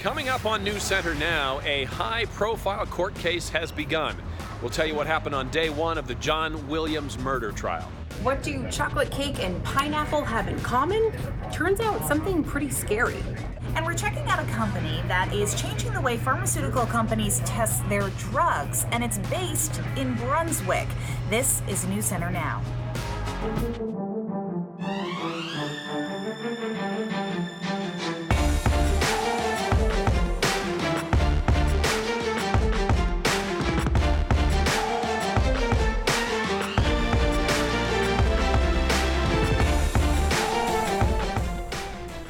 Coming up on News Center now, a high-profile court case has begun. We'll tell you what happened on day one of the John Williams murder trial. What do chocolate cake and pineapple have in common? Turns out something pretty scary. And we're checking out a company that is changing the way pharmaceutical companies test their drugs, and it's based in Brunswick. This is News Center Now.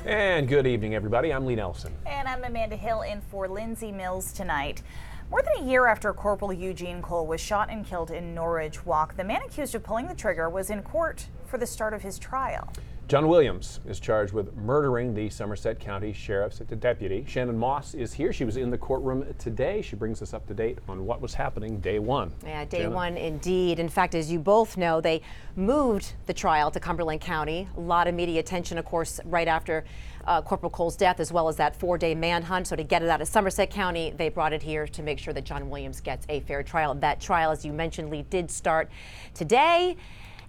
And good evening, everybody. I'm Lee Nelson. And I'm Amanda Hill in for Lindsay Mills tonight. More than a year after Corporal Eugene Cole was shot and killed in Norridge Walk, the man accused of pulling the trigger was in court for the start of his trial. John Williams is charged with murdering the Somerset County Sheriff's deputy. Shannon Moss is here. She was in the courtroom today. She brings us up to date on what was happening day one. Yeah, day one indeed. In fact, as you both know, they moved the trial to Cumberland County. A lot of media attention, of course, right after Corporal Cole's death, as well as that 4-day manhunt. So to get it out of Somerset County, they brought it here to make sure that John Williams gets a fair trial. That trial, as you mentioned, Lee, did start today.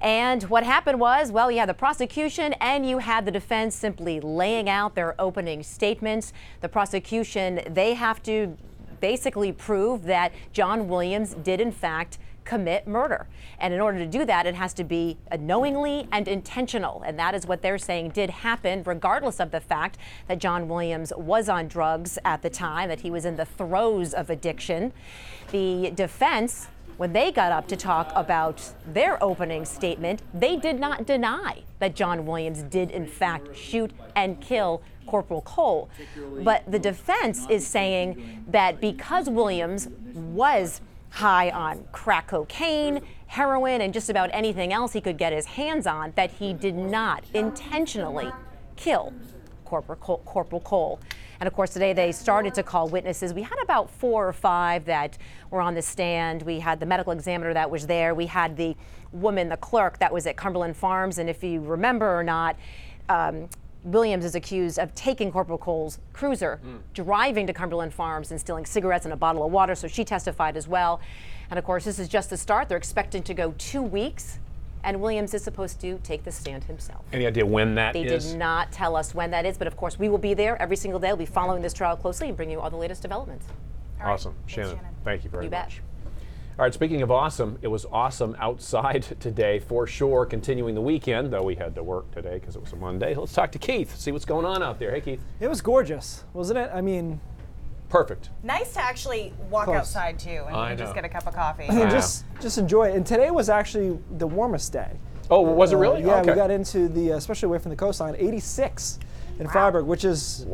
And what happened was, well, you had the prosecution and you had the defense simply laying out their opening statements. The prosecution, they have to basically prove that John Williams did, in fact, commit murder. And in order to do that, it has to be knowingly and intentional. And that is what they're saying did happen, regardless of the fact that John Williams was on drugs at the time, that he was in the throes of addiction. The defense, when they got up to talk about their opening statement, they did not deny that John Williams did in fact shoot and kill Corporal Cole. But the defense is saying that because Williams was high on crack cocaine, heroin, and just about anything else he could get his hands on, that he did not intentionally kill Corporal Cole. And of course, today they started to call witnesses. We had about 4 or 5 that were on the stand. We had the medical examiner that was there. We had the woman, the clerk that was at Cumberland Farms. And if you remember or not, Williams is accused of taking Corporal Cole's cruiser, driving to Cumberland Farms and stealing cigarettes and a bottle of water. So she testified as well. And of course, this is just the start. They're expecting to go 2 weeks. And Williams is supposed to take the stand himself. Any idea when that is? They did not tell us when that is, but of course we will be there every single day. We'll be following this trial closely and bring you all the latest developments. Awesome. Shannon, thank you very much. You bet. All right, speaking of awesome, it was awesome outside today for sure, continuing the weekend, though we had to work today because it was a Monday. Let's talk to Keith, see what's going on out there. Hey, Keith. It was gorgeous, wasn't it? I mean, perfect. Nice to actually walk outside too and just get a cup of coffee. Just enjoy it. And today was actually the warmest day. Oh, was it really? Yeah, okay. We got into the, especially away from the coastline, 86 in Freiburg, which is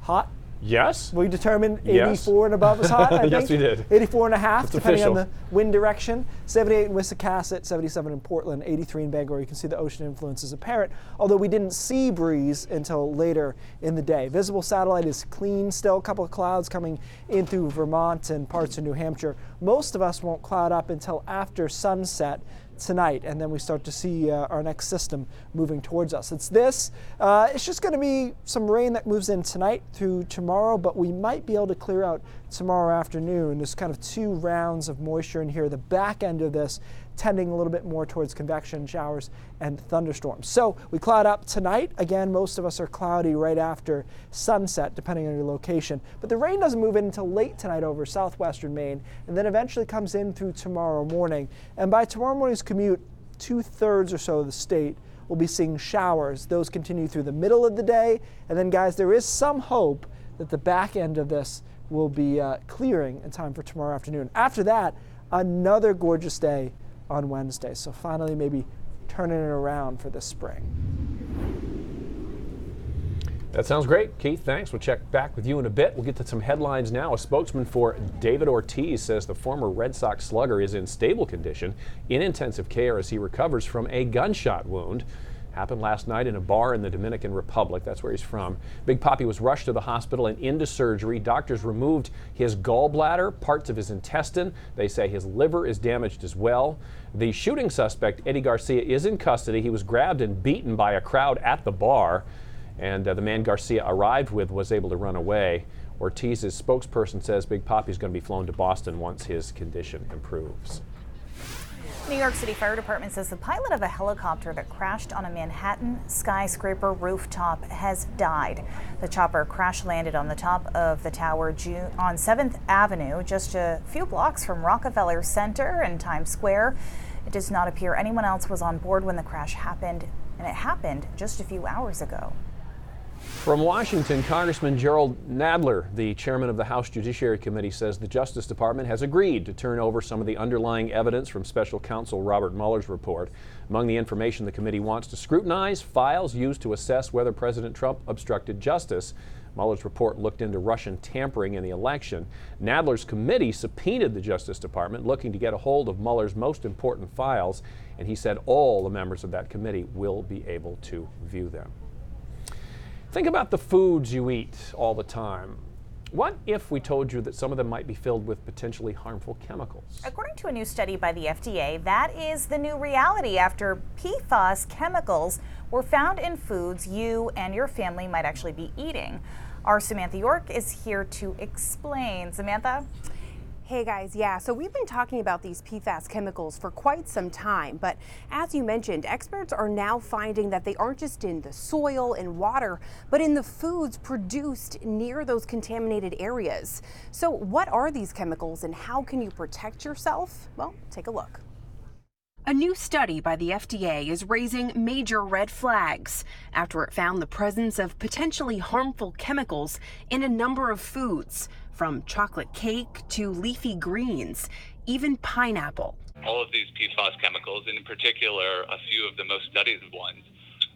hot. Yes. We determined 84 and above is hot, I think. Yes, we did. 84 and a half, depending official. on the wind direction. 78 in Wissahickon, 77 in Portland, 83 in Bangor. You can see the ocean influence is apparent, although we didn't see breeze until later in the day. Visible satellite is clean still. A couple of clouds coming in through Vermont and parts of New Hampshire. Most of us won't cloud up until after sunset tonight, and then we start to see our next system moving towards us. It's just going to be some rain that moves in tonight through tomorrow, but we might be able to clear out tomorrow afternoon. There's kind of 2 rounds of moisture in here. The back end of this tending a little bit more towards convection showers and thunderstorms. So we cloud up tonight. Again, most of us are cloudy right after sunset, depending on your location. But the rain doesn't move in until late tonight over southwestern Maine, and then eventually comes in through tomorrow morning. And by tomorrow morning's commute, 2/3 or so of the state will be seeing showers. Those continue through the middle of the day. And then, guys, there is some hope that the back end of this will be clearing in time for tomorrow afternoon. After that, another gorgeous day on Wednesday. So finally maybe turning it around for this spring. That sounds great. Keith, thanks. We'll check back with you in a bit. We'll get to some headlines now. A spokesman for David Ortiz says the former Red Sox slugger is in stable condition in intensive care as he recovers from a gunshot wound. Happened last night in a bar in the Dominican Republic. That's where he's from. Big Papi was rushed to the hospital and into surgery. Doctors removed his gallbladder, parts of his intestine. They say his liver is damaged as well. The shooting suspect, Eddie Garcia, is in custody. He was grabbed and beaten by a crowd at the bar. And the man Garcia arrived with was able to run away. Ortiz's spokesperson says Big Papi is going to be flown to Boston once his condition improves. New York City Fire Department says the pilot of a helicopter that crashed on a Manhattan skyscraper rooftop has died. The chopper crash landed on the top of the tower on 7th Avenue, just a few blocks from Rockefeller Center and Times Square. It does not appear anyone else was on board when the crash happened, and it happened just a few hours ago. From Washington, Congressman Jerrold Nadler, the chairman of the House Judiciary Committee, says the Justice Department has agreed to turn over some of the underlying evidence from special counsel Robert Mueller's report. Among the information the committee wants to scrutinize, files used to assess whether President Trump obstructed justice. Mueller's report looked into Russian tampering in the election. Nadler's committee subpoenaed the Justice Department, looking to get a hold of Mueller's most important files, and he said all the members of that committee will be able to view them. Think about the foods you eat all the time. What if we told you that some of them might be filled with potentially harmful chemicals? According to a new study by the FDA, that is the new reality after PFAS chemicals were found in foods you and your family might actually be eating. Our Samantha York is here to explain. Samantha? Hey guys, yeah, so we've been talking about these PFAS chemicals for quite some time, but as you mentioned, experts are now finding that they aren't just in the soil and water, but in the foods produced near those contaminated areas. So what are these chemicals and how can you protect yourself? Well, take a look. A new study by the FDA is raising major red flags after it found the presence of potentially harmful chemicals in a number of foods, from chocolate cake to leafy greens, even pineapple. All of these PFAS chemicals, and in particular a few of the most studied ones,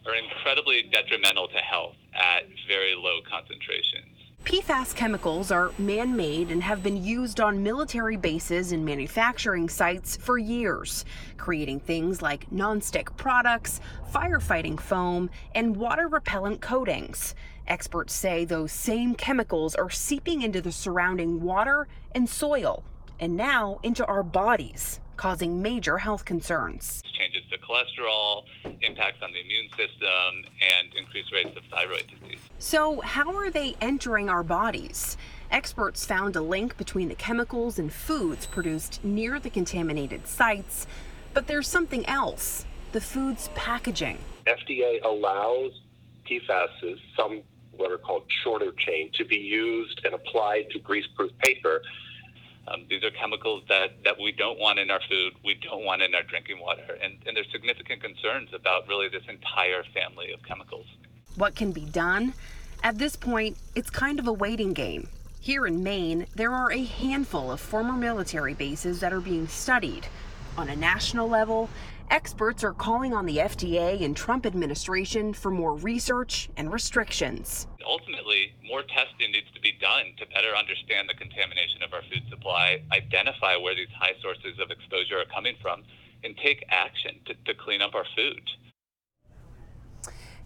are incredibly detrimental to health at very low concentrations. PFAS chemicals are man-made and have been used on military bases and manufacturing sites for years, creating things like nonstick products, firefighting foam, and water-repellent coatings. Experts say those same chemicals are seeping into the surrounding water and soil, and now into our bodies, causing major health concerns. Changes to cholesterol, impacts on the immune system, and increased rates of thyroid disease. So how are they entering our bodies? Experts found a link between the chemicals and foods produced near the contaminated sites, but there's something else, the food's packaging. FDA allows PFAS, some what are called shorter chain, to be used and applied to greaseproof paper. These are chemicals that we don't want in our food, we don't want in our drinking water, and there's significant concerns about really this entire family of chemicals. What can be done? At this point, it's kind of a waiting game. Here in Maine, there are a handful of former military bases that are being studied. On a national level, experts are calling on the FDA and Trump administration for more research and restrictions. Ultimately, more testing needs to be done to better understand the contamination of our food supply, identify where these high sources of exposure are coming from, and take action to clean up our food.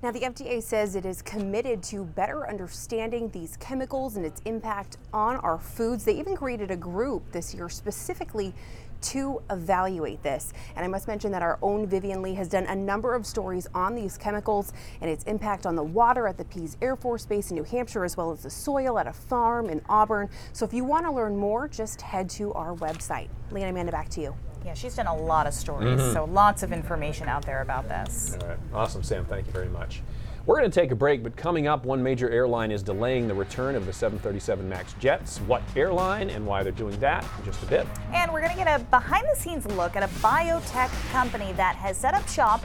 Now, the FDA says it is committed to better understanding these chemicals and its impact on our foods. They even created a group this year specifically to evaluate this. And I must mention that our own Vivian Lee has done a number of stories on these chemicals and its impact on the water at the Pease Air Force Base in New Hampshire, as well as the soil at a farm in Auburn. So if you want to learn more, just head to our website. Lee and Amanda, back to you. Yeah, she's done a lot of stories, so lots of information out there about this. All right. Awesome, Sam. Thank you very much. We're going to take a break, but coming up, one major airline is delaying the return of the 737 MAX jets. What airline and why they're doing that in just a bit. And we're going to get a behind-the-scenes look at a biotech company that has set up shop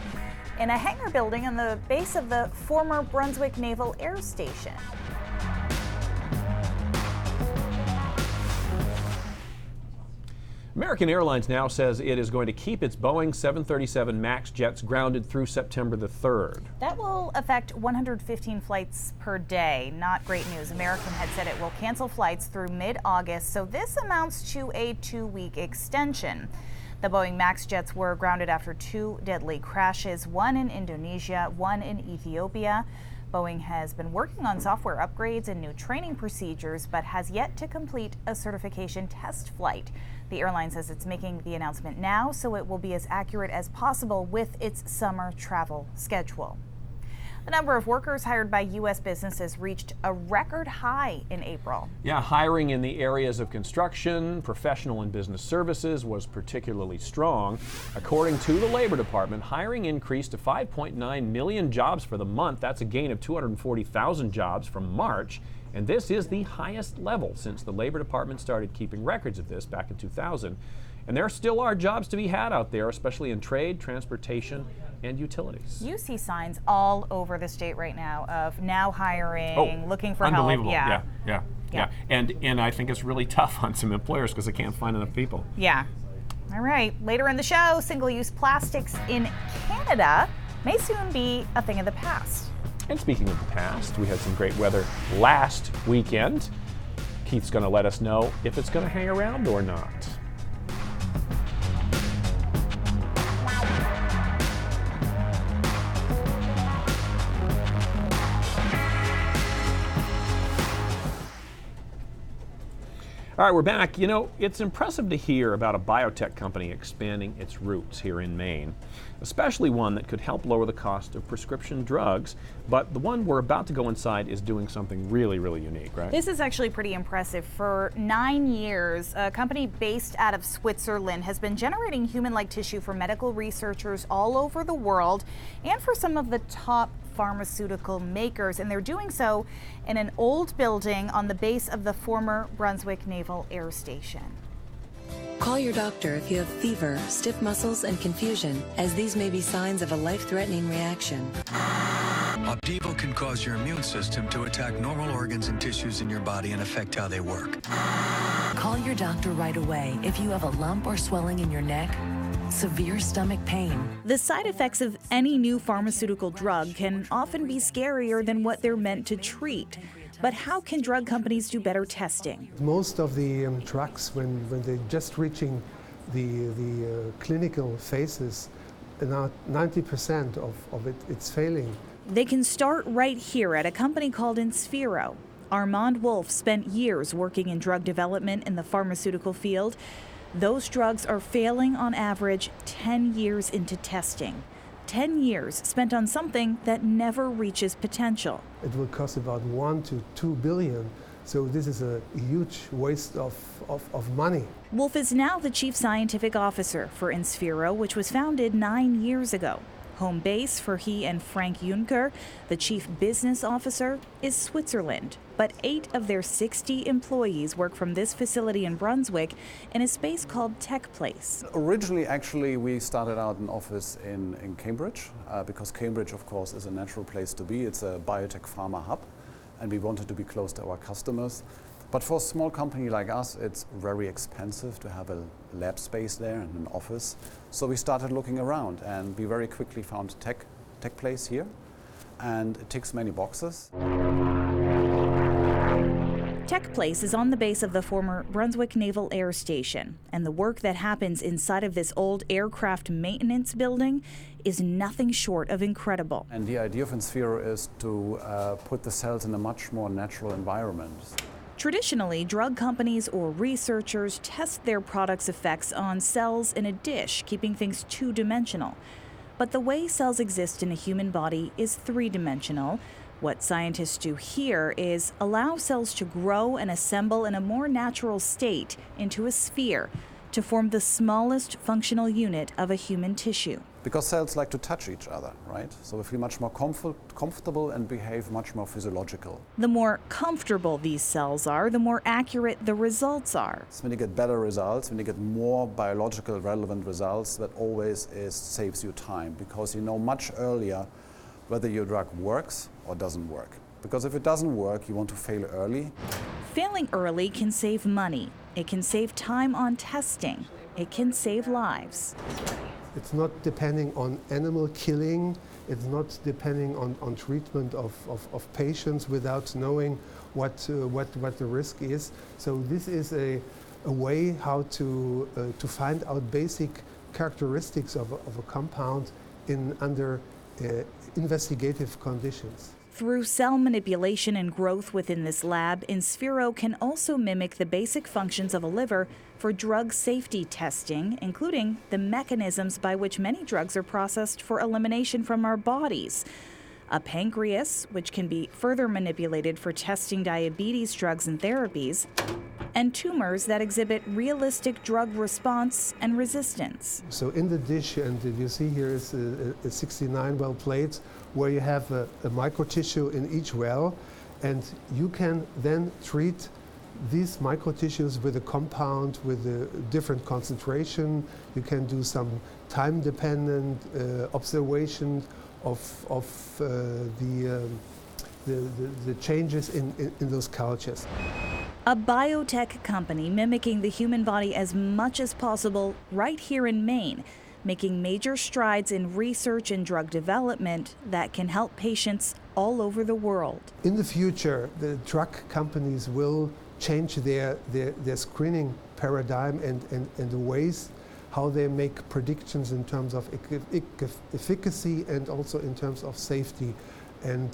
in a hangar building on the base of the former Brunswick Naval Air Station. American Airlines now says it is going to keep its Boeing 737 MAX jets grounded through September the 3rd. That will affect 115 flights per day. Not great news. American had said it will cancel flights through mid-August, so this amounts to a 2-week extension. The Boeing MAX jets were grounded after 2 deadly crashes, one in Indonesia, one in Ethiopia. Boeing has been working on software upgrades and new training procedures, but has yet to complete a certification test flight. The airline says it's making the announcement now so it will be as accurate as possible with its summer travel schedule. The number of workers hired by U.S. businesses reached a record high in April. Yeah, hiring in the areas of construction, professional and business services was particularly strong. According to the Labor Department, hiring increased to 5.9 million jobs for the month. That's a gain of 240,000 jobs from March. And this is the highest level since the Labor Department started keeping records of this back in 2000. And there still are jobs to be had out there, especially in trade, transportation, and utilities. You see signs all over the state right now of now hiring, looking for help. Unbelievable. Yeah. And I think it's really tough on some employers because they can't find enough people. Yeah. All right. Later in the show, single-use plastics in Canada may soon be a thing of the past. And speaking of the past, we had some great weather last weekend. Keith's going to let us know if it's going to hang around or not. All right, we're back. You know, it's impressive to hear about a biotech company expanding its roots here in Maine, especially one that could help lower the cost of prescription drugs. But the one we're about to go inside is doing something really, really unique, right? This is actually pretty impressive. For 9 years, a company based out of Switzerland has been generating human-like tissue for medical researchers all over the world and for some of the top pharmaceutical makers, and they're doing so in an old building on the base of the former Brunswick Naval Air Station. Call your doctor if you have fever, stiff muscles, and confusion, as these may be signs of a life-threatening reaction. Opdivo can cause your immune system to attack normal organs and tissues in your body and affect how they work. Call your doctor right away if you have a lump or swelling in your neck, severe stomach pain. The side effects of any new pharmaceutical drug can often be scarier than what they're meant to treat. But how can drug companies do better testing? Most of the drugs, when they're just reaching the clinical phases, now 90% of it's failing. They can start right here at a company called Insphero. Armand Wolf spent years working in drug development in the pharmaceutical field. Those drugs are failing on average 10 years into testing. 10 years spent on something that never reaches potential. It will cost about 1 to 2 billion. So this is a huge waste of money. Wolf is now the chief scientific officer for Insphero, which was founded 9 years ago. Home base for he and Frank Juncker, the chief business officer, is Switzerland. But 8 of their 60 employees work from this facility in Brunswick in a space called Tech Place. Originally, actually, we started out an office in Cambridge, because Cambridge, of course, is a natural place to be. It's a biotech pharma hub, and we wanted to be close to our customers. But for a small company like us, it's very expensive to have a lab space there and an office. So we started looking around, and we very quickly found Tech Place here, and it ticks many boxes. Tech Place is on the base of the former Brunswick Naval Air Station, and the work that happens inside of this old aircraft maintenance building is nothing short of incredible. And the idea of Insphero is to put the cells in a much more natural environment. Traditionally, drug companies or researchers test their products' effects on cells in a dish, keeping things two-dimensional. But the way cells exist in a human body is three-dimensional. What scientists do here is allow cells to grow and assemble in a more natural state into a sphere to form the smallest functional unit of a human tissue. Because cells like to touch each other, right? So we feel much more comfortable and behave much more physiological. The more comfortable these cells are, the more accurate the results are. So when you get better results, when you get more biological relevant results, that always saves you time, because you know much earlier whether your drug works or doesn't work. Because if it doesn't work, you want to fail early. Failing early can save money. It can save time on testing. It can save lives. It's not depending on animal killing. It's not depending on treatment of patients without knowing what the risk is. So this is a way how to find out basic characteristics of a compound under investigative conditions. Through cell manipulation and growth within this lab, Insphero can also mimic the basic functions of a liver for drug safety testing, including the mechanisms by which many drugs are processed for elimination from our bodies. a pancreas, which can be further manipulated for testing diabetes drugs and therapies, and tumors that exhibit realistic drug response and resistance. So in the dish, and you see here is 69 well plates where you have a microtissue in each well, and you can then treat these microtissues with a compound with a different concentration. You can do some time-dependent observation of the changes in those cultures. A biotech company mimicking the human body as much as possible right here in Maine, making major strides in research and drug development that can help patients all over the world. In the future, the drug companies will change their screening paradigm and the ways how they make predictions in terms of efficacy and also in terms of safety. And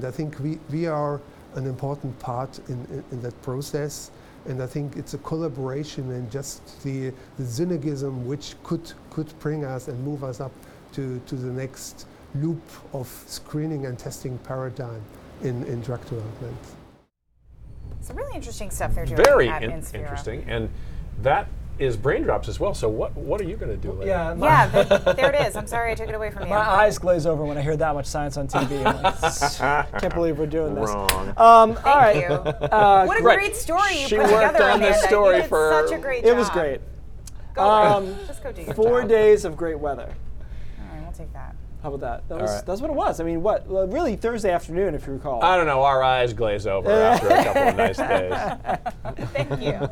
I think we are an important part in that process. And I think it's a collaboration and just the synergism which could bring us and move us up to the next loop of screening and testing paradigm in drug development. Some really interesting stuff they're doing Very at Inspira. interesting. And that is Braindrops as well. So what are you going to do later? Yeah, There it is. I'm sorry I took it away from you. my eyes glaze over when I hear that much science on TV. I'm like, can't believe we're doing this. Wrong. All right. you. What a great story you She put worked together, on this Amanda. story You did for- such a great job. It was great. Just go do your 4 job. days of great weather. All right, we'll take that. How about that? All right. That's what it was. I mean, well, really Thursday afternoon, if you recall. I don't know. Our eyes glaze over after a couple of nice days. Thank you.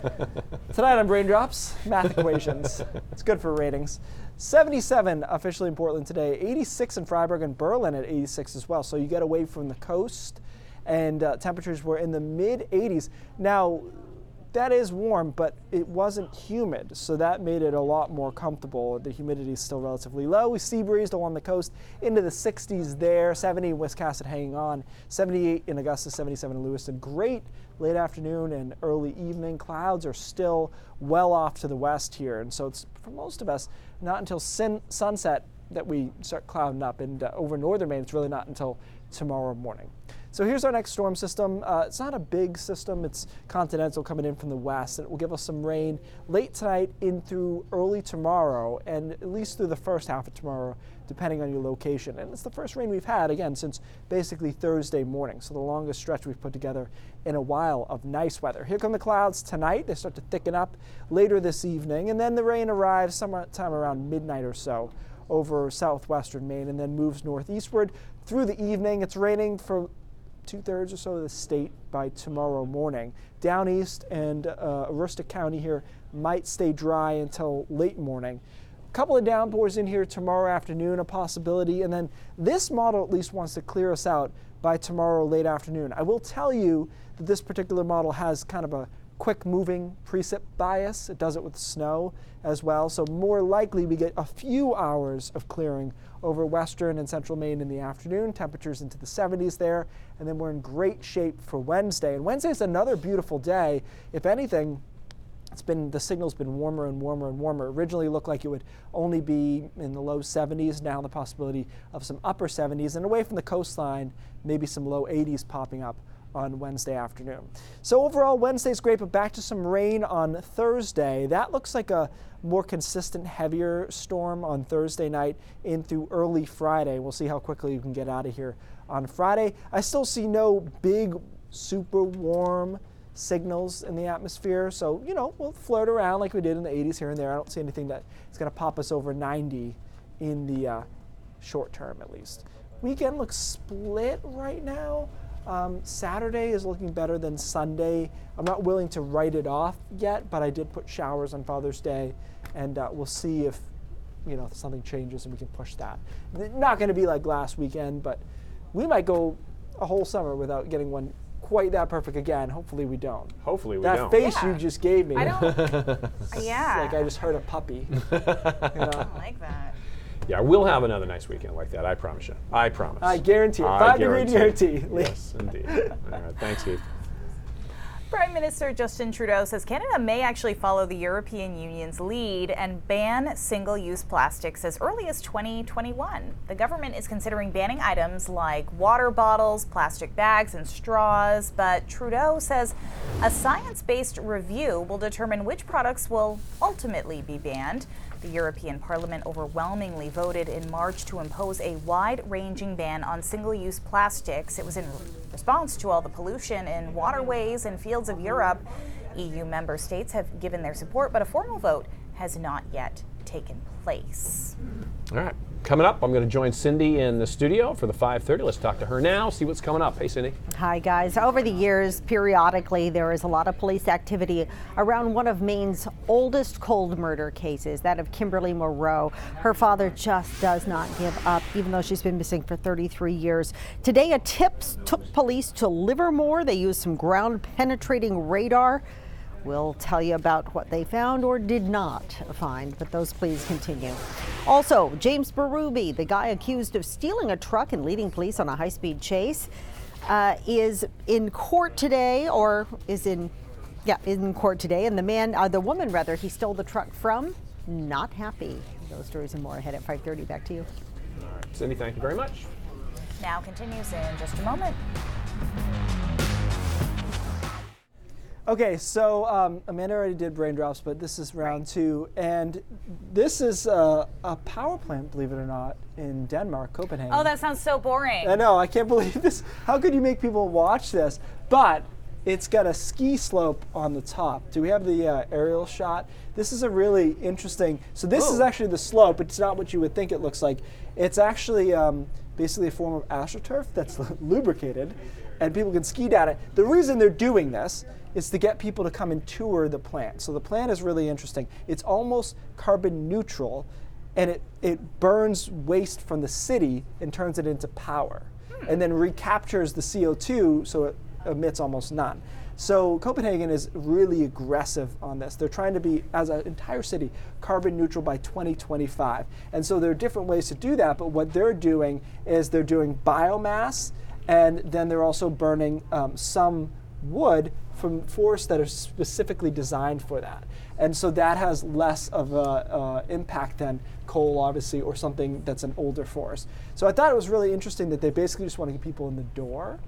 Tonight on Braindrops, math equations. It's good for ratings. 77 officially in Portland today, 86 in Freiburg and Berlin at 86 as well. So you get away from the coast, and temperatures were in the mid-80s. Now, that is warm, but it wasn't humid, so that made it a lot more comfortable. The humidity is still relatively low. We sea breezed along the coast into the 60s there, 70 in Wiscasset hanging on, 78 in Augusta, 77 in Lewiston. Great late afternoon and early evening. Clouds are still well off to the west here, and so it's, for most of us, not until sunset that we start clouding up, and over northern Maine, it's really not until tomorrow morning. So here's our next storm system. It's not a big system. It's continental coming in from the west, and it will give us some rain late tonight in through early tomorrow, and at least through the first half of tomorrow, depending on your location. And it's the first rain we've had, again, since basically Thursday morning, so the longest stretch we've put together in a while of nice weather. Here come the clouds tonight. They start to thicken up later this evening, and then the rain arrives sometime around midnight or so over southwestern Maine, and then moves northeastward through the evening. It's raining for 2/3 or so of the state by tomorrow morning. Down east and Aroostook County here might stay dry until late morning. A couple of downpours in here tomorrow afternoon, a possibility, and then this model at least wants to clear us out by tomorrow late afternoon. I will tell you that this particular model has kind of a quick moving precip bias. It does it with snow as well, so more likely we get a few hours of clearing over western and central Maine in the afternoon, temperatures into the 70s there, and then we're in great shape for Wednesday. And Wednesday's another beautiful day. If anything, the signal's been warmer and warmer and warmer. Originally looked like it would only be in the low 70s, now the possibility of some upper 70s, and away from the coastline, maybe some low 80s popping up on Wednesday afternoon. So overall, Wednesday's great, but back to some rain on Thursday. That looks like a more consistent, heavier storm on Thursday night in through early Friday. We'll see how quickly you can get out of here on Friday. I still see no big, super warm signals in the atmosphere, so, we'll float around like we did in the 80s here and there. I don't see anything that is going to pop us over 90 in the short term, at least. Weekend looks split right now. Saturday is looking better than Sunday. I'm not willing to write it off yet, but I did put showers on Father's Day, and we'll see if something changes and we can push that. Not going to be like last weekend, but we might go a whole summer without getting one quite that perfect again. Hopefully we don't. Hopefully we that don't. face you just gave me. I don't. Yeah. Like I just heard a puppy. I don't like that. Yeah, we'll have another nice weekend like that. I promise you. I promise. I guarantee it. 5 degree guarantee. Yes, indeed. All right, thanks, Keith. Prime Minister Justin Trudeau says Canada may actually follow the European Union's lead and ban single-use plastics as early as 2021. The government is considering banning items like water bottles, plastic bags, and straws, but Trudeau says a science-based review will determine which products will ultimately be banned. The European Parliament overwhelmingly voted in March to impose a wide-ranging ban on single-use plastics. It was in response to all the pollution in waterways and fields of Europe. EU member states have given their support, but a formal vote has not yet taken place. All right. Coming up, I'm going to join Cindy in the studio for the 5:30. Let's talk to her now, see what's coming up. Hey, Cindy. Hi, guys. Over the years, periodically, there is a lot of police activity around one of Maine's oldest cold murder cases, that of Kimberly Moreau. Her father just does not give up, even though she's been missing for 33 years. Today, a tip took police to Livermore. They used some ground-penetrating radar. We'll tell you about what they found or did not find, but those pleas continue. Also, James Berube, the guy accused of stealing a truck and leading police on a high-speed chase, is in court today, or is in court today. And the woman he stole the truck from, not happy. Those stories and more ahead at 5:30. Back to you. All right, Cindy, thank you very much. Now continues in just a moment. Okay, so Amanda already did Braindrops, but this is round two. And this is a power plant, believe it or not, in Denmark, Copenhagen. Oh, that sounds so boring. I know, I can't believe this. How could you make people watch this? But it's got a ski slope on the top. Do we have the aerial shot? This is a really interesting, so this is actually the slope. It's not what you would think it looks like. It's actually basically a form of AstroTurf that's lubricated, and people can ski down it. The reason they're doing this is to get people to come and tour the plant. So the plant is really interesting. It's almost carbon neutral, and it burns waste from the city and turns it into power, and then recaptures the CO2, so it emits almost none. So Copenhagen is really aggressive on this. They're trying to be, as an entire city, carbon neutral by 2025. And so there are different ways to do that, but what they're doing is they're doing biomass, and then they're also burning some wood from forests that are specifically designed for that. And so that has less of an impact than coal, obviously, or something that's an older forest. So I thought it was really interesting that they basically just want to get people in the door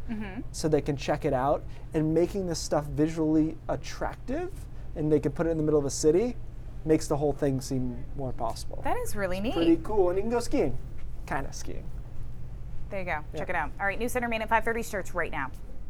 so they can check it out, and making this stuff visually attractive, and they can put it in the middle of a city, makes the whole thing seem more possible. That is really neat. Pretty cool, and you can go skiing, kind of skiing. There you go. Check it out. All right, News Center Maine at 5:30 starts right now.